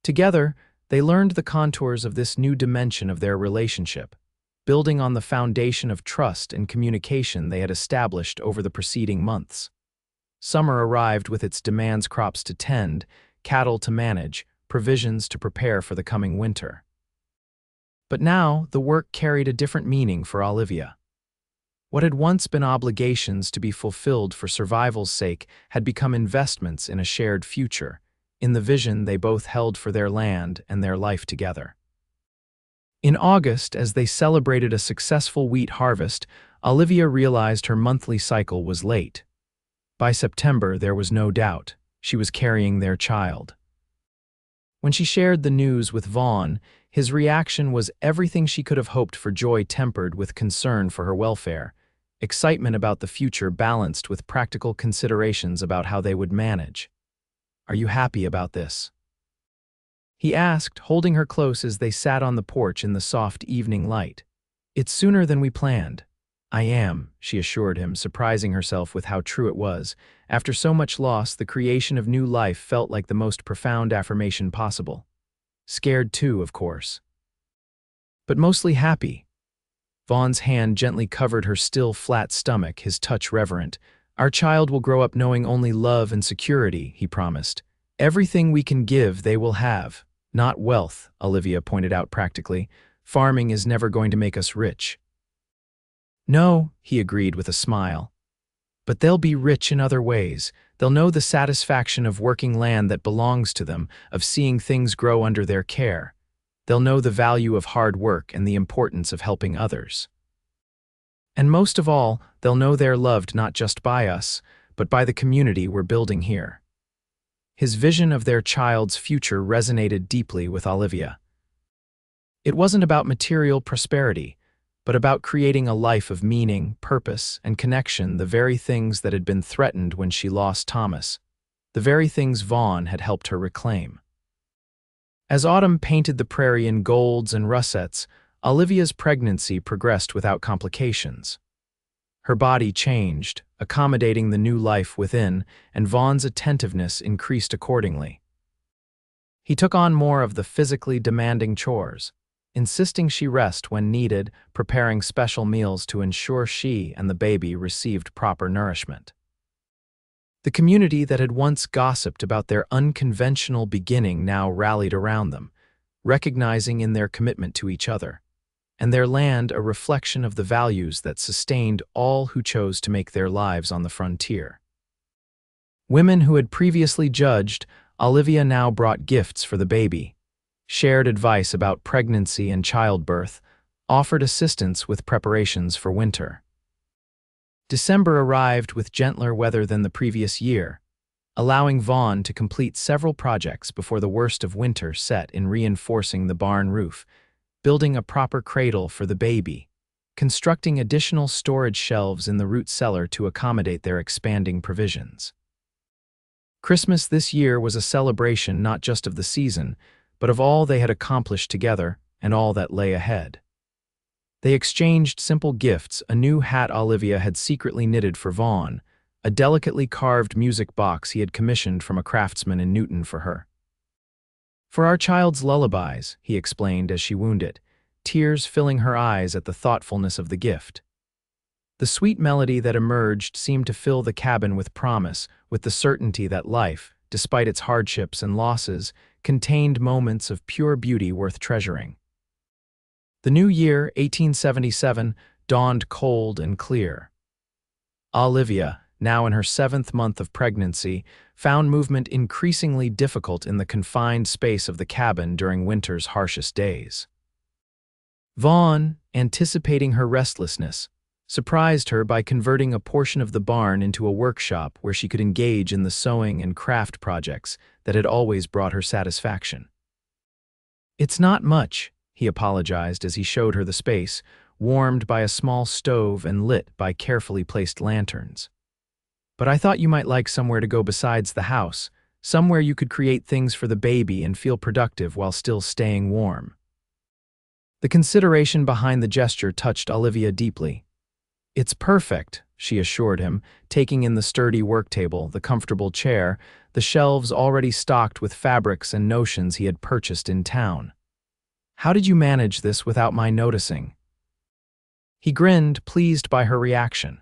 Speaker 1: Together, they learned the contours of this new dimension of their relationship, building on the foundation of trust and communication they had established over the preceding months. Summer arrived with its demands: crops to tend, cattle to manage, provisions to prepare for the coming winter. But now the work carried a different meaning for Olivia. What had once been obligations to be fulfilled for survival's sake had become investments in a shared future, in the vision they both held for their land and their life together. In August, as they celebrated a successful wheat harvest, Olivia realized her monthly cycle was late. By September, there was no doubt, she was carrying their child. When she shared the news with Vaughn, his reaction was everything she could have hoped for: joy tempered with concern for her welfare, excitement about the future balanced with practical considerations about how they would manage. "Are you happy about this?" he asked, holding her close as they sat on the porch in the soft evening light. "It's sooner than we planned." "I am," she assured him, surprising herself with how true it was. After so much loss, the creation of new life felt like the most profound affirmation possible. "Scared too, of course. But mostly happy." Vaughn's hand gently covered her still, flat stomach, his touch reverent. Our child will grow up knowing only love and security, he promised. Everything we can give, they will have. Not wealth, Olivia pointed out practically. Farming is never going to make us rich. No, he agreed with a smile. But they'll be rich in other ways. They'll know the satisfaction of working land that belongs to them, of seeing things grow under their care. They'll know the value of hard work and the importance of helping others. And most of all, they'll know they're loved not just by us, but by the community we're building here. His vision of their child's future resonated deeply with Olivia. It wasn't about material prosperity, but about creating a life of meaning, purpose, and connection, the very things that had been threatened when she lost Thomas, the very things Vaughn had helped her reclaim. As autumn painted the prairie in golds and russets, Olivia's pregnancy progressed without complications. Her body changed, accommodating the new life within, and Vaughn's attentiveness increased accordingly. He took on more of the physically demanding chores, insisting she rest when needed, preparing special meals to ensure she and the baby received proper nourishment. The community that had once gossiped about their unconventional beginning now rallied around them, recognizing in their commitment to each other, and their land a reflection of the values that sustained all who chose to make their lives on the frontier. Women who had previously judged, Olivia now brought gifts for the baby, shared advice about pregnancy and childbirth, offered assistance with preparations for winter. December arrived with gentler weather than the previous year, allowing Vaughn to complete several projects before the worst of winter set in reinforcing the barn roof, building a proper cradle for the baby, constructing additional storage shelves in the root cellar to accommodate their expanding provisions. Christmas this year was a celebration not just of the season, but of all they had accomplished together and all that lay ahead. They exchanged simple gifts: a new hat Olivia had secretly knitted for Vaughn, a delicately carved music box he had commissioned from a craftsman in Newton for her. "For our child's lullabies," he explained as she wound it, tears filling her eyes at the thoughtfulness of the gift. The sweet melody that emerged seemed to fill the cabin with promise, with the certainty that life, despite its hardships and losses, contained moments of pure beauty worth treasuring. The new year, 1877, dawned cold and clear. Olivia, now in her 7th month of pregnancy, found movement increasingly difficult in the confined space of the cabin during winter's harshest days. Vaughn, anticipating her restlessness, surprised her by converting a portion of the barn into a workshop where she could engage in the sewing and craft projects that had always brought her satisfaction. "It's not much," he apologized as he showed her the space, warmed by a small stove and lit by carefully placed lanterns. "But I thought you might like somewhere to go besides the house, somewhere you could create things for the baby and feel productive while still staying warm." The consideration behind the gesture touched Olivia deeply. "It's perfect," she assured him, taking in the sturdy work table, the comfortable chair, the shelves already stocked with fabrics and notions he had purchased in town. "How did you manage this without my noticing?" He grinned, pleased by her reaction.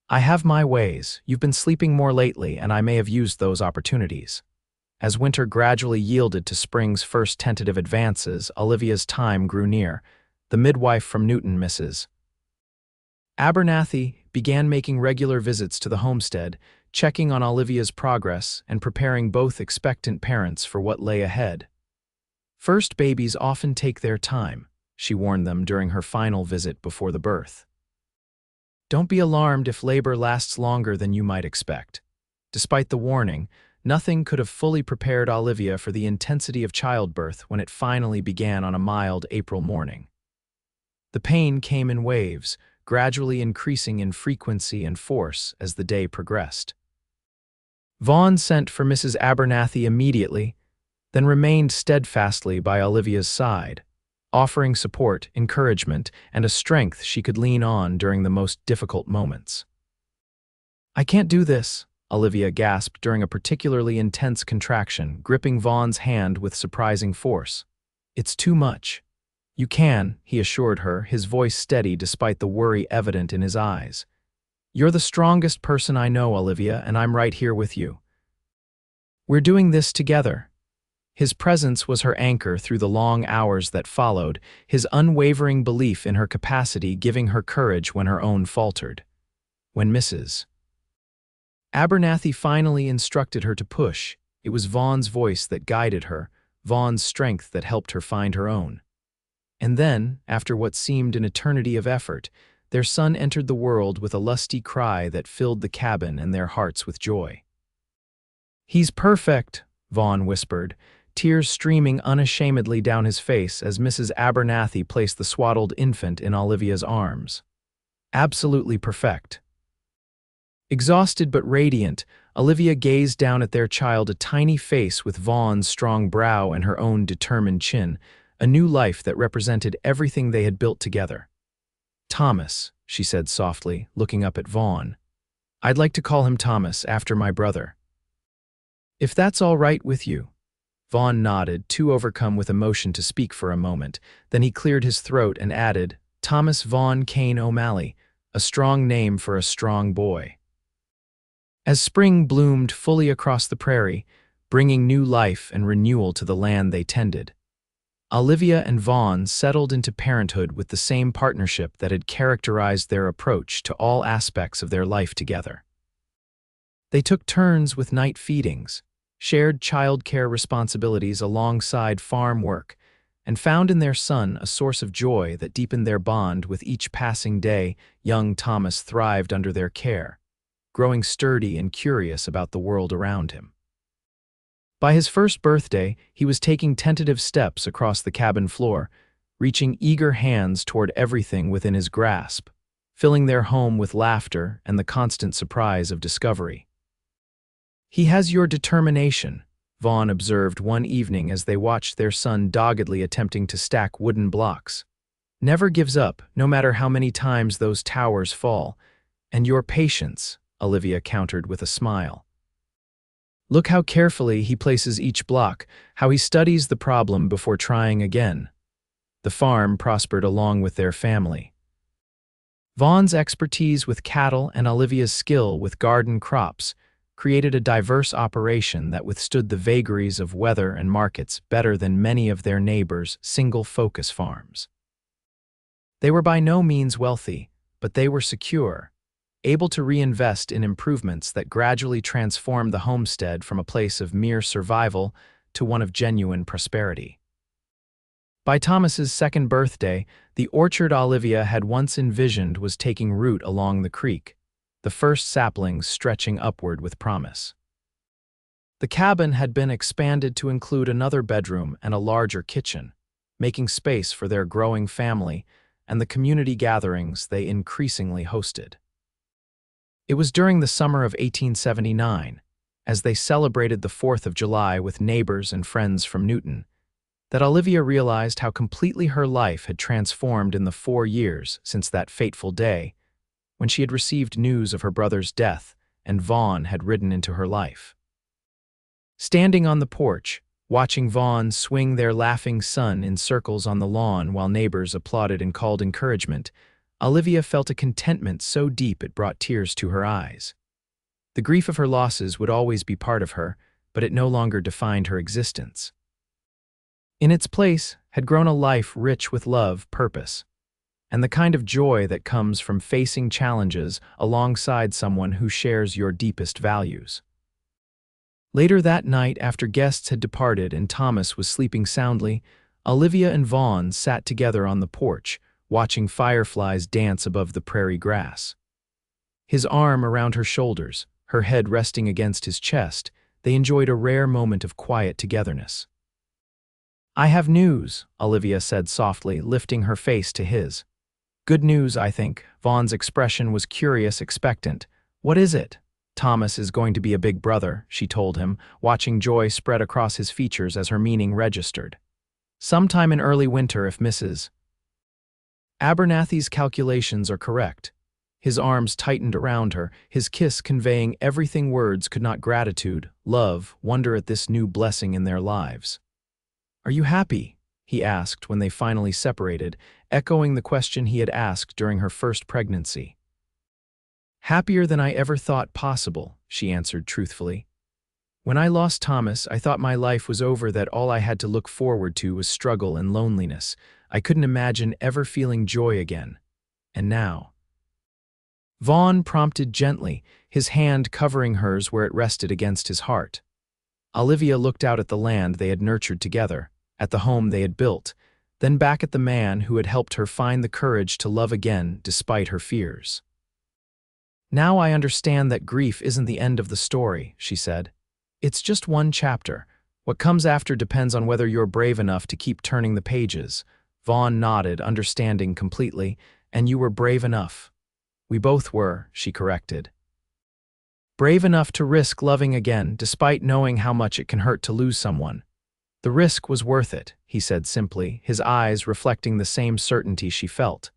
Speaker 1: "I have my ways. You've been sleeping more lately, and I may have used those opportunities." As winter gradually yielded to spring's first tentative advances, Olivia's time grew near. The midwife from Newton, Mrs. Abernathy, began making regular visits to the homestead, checking on Olivia's progress and preparing both expectant parents for what lay ahead. "First babies often take their time," she warned them during her final visit before the birth. "Don't be alarmed if labor lasts longer than you might expect." Despite the warning, nothing could have fully prepared Olivia for the intensity of childbirth when it finally began on a mild April morning. The pain came in waves, gradually increasing in frequency and force as the day progressed. Vaughn sent for Mrs. Abernathy immediately, then remained steadfastly by Olivia's side, offering support, encouragement, and a strength she could lean on during the most difficult moments. "I can't do this," Olivia gasped during a particularly intense contraction, gripping Vaughn's hand with surprising force. "It's too much." "You can," he assured her, his voice steady despite the worry evident in his eyes. You're the strongest person I know, Olivia, and I'm right here with you. We're doing this together. His presence was her anchor through the long hours that followed, his unwavering belief in her capacity giving her courage when her own faltered. When Mrs. Abernathy finally instructed her to push, it was Vaughn's voice that guided her, Vaughn's strength that helped her find her own. And then, after what seemed an eternity of effort, their son entered the world with a lusty cry that filled the cabin and their hearts with joy. "He's perfect," Vaughn whispered, tears streaming unashamedly down his face as Mrs. Abernathy placed the swaddled infant in Olivia's arms. "Absolutely perfect." Exhausted but radiant, Olivia gazed down at their child, a tiny face with Vaughn's strong brow and her own determined chin, a new life that represented everything they had built together. "Thomas," she said softly, looking up at Vaughn. "I'd like to call him Thomas, after my brother." "If that's all right with you." Vaughn nodded, too overcome with emotion to speak for a moment. Then he cleared his throat and added, "Thomas Vaughn Kane O'Malley, a strong name for a strong boy." As spring bloomed fully across the prairie, bringing new life and renewal to the land they tended, Olivia and Vaughn settled into parenthood with the same partnership that had characterized their approach to all aspects of their life together. They took turns with night feedings, shared childcare responsibilities alongside farm work, and found in their son a source of joy that deepened their bond. With each passing day, young Thomas thrived under their care, growing sturdy and curious about the world around him. By his first birthday, he was taking tentative steps across the cabin floor, reaching eager hands toward everything within his grasp, filling their home with laughter and the constant surprise of discovery. "He has your determination," Vaughn observed one evening as they watched their son doggedly attempting to stack wooden blocks. "Never gives up, no matter how many times those towers fall. And your patience," Olivia countered with a smile. "Look how carefully he places each block, how he studies the problem before trying again." The farm prospered along with their family. Vaughn's expertise with cattle and Olivia's skill with garden crops created a diverse operation that withstood the vagaries of weather and markets better than many of their neighbors' single-focus farms. They were by no means wealthy, but they were secure, able to reinvest in improvements that gradually transformed the homestead from a place of mere survival to one of genuine prosperity. By Thomas's second birthday, the orchard Olivia had once envisioned was taking root along the creek, the first saplings stretching upward with promise. The cabin had been expanded to include another bedroom and a larger kitchen, making space for their growing family and the community gatherings they increasingly hosted. It was during the summer of 1879, as they celebrated the 4th of July with neighbors and friends from Newton, that Olivia realized how completely her life had transformed in the 4 years since that fateful day, when she had received news of her brother's death and Vaughn had ridden into her life. Standing on the porch, watching Vaughn swing their laughing son in circles on the lawn while neighbors applauded and called encouragement, Olivia felt a contentment so deep it brought tears to her eyes. The grief of her losses would always be part of her, but it no longer defined her existence. In its place had grown a life rich with love, purpose, and the kind of joy that comes from facing challenges alongside someone who shares your deepest values. Later that night, after guests had departed and Thomas was sleeping soundly, Olivia and Vaughn sat together on the porch, watching fireflies dance above the prairie grass. His arm around her shoulders, her head resting against his chest, they enjoyed a rare moment of quiet togetherness. "I have news," Olivia said softly, lifting her face to his. "Good news, I think." Vaughn's expression was curious, expectant. "What is it?" "Thomas is going to be a big brother," she told him, watching joy spread across his features as her meaning registered. "Sometime in early winter if Mrs. Abernathy's calculations are correct." His arms tightened around her, his kiss conveying everything words could not: gratitude, love, wonder at this new blessing in their lives. "Are you happy?" he asked when they finally separated, echoing the question he had asked during her first pregnancy. Happier than I ever thought possible, she answered truthfully. When I lost Thomas, I thought my life was over, that all I had to look forward to was struggle and loneliness. I couldn't imagine ever feeling joy again. And now? Vaughn prompted gently, his hand covering hers where it rested against his heart. Olivia looked out at the land they had nurtured together, at the home they had built, then back at the man who had helped her find the courage to love again despite her fears. Now I understand that grief isn't the end of the story, she said. It's just one chapter. What comes after depends on whether you're brave enough to keep turning the pages. Vaughn nodded, understanding completely. And you were brave enough. We both were, she corrected. Brave enough to risk loving again, despite knowing how much it can hurt to lose someone. The risk was worth it, he said simply, his eyes reflecting the same certainty she felt.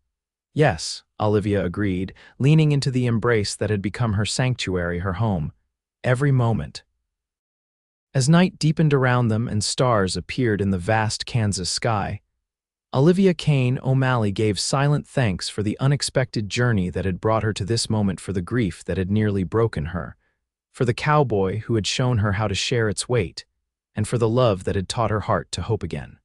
Speaker 1: Yes, Olivia agreed, leaning into the embrace that had become her sanctuary, her home. Every moment. As night deepened around them and stars appeared in the vast Kansas sky, Olivia Kane O'Malley gave silent thanks for the unexpected journey that had brought her to this moment, for the grief that had nearly broken her, for the cowboy who had shown her how to share its weight, and for the love that had taught her heart to hope again.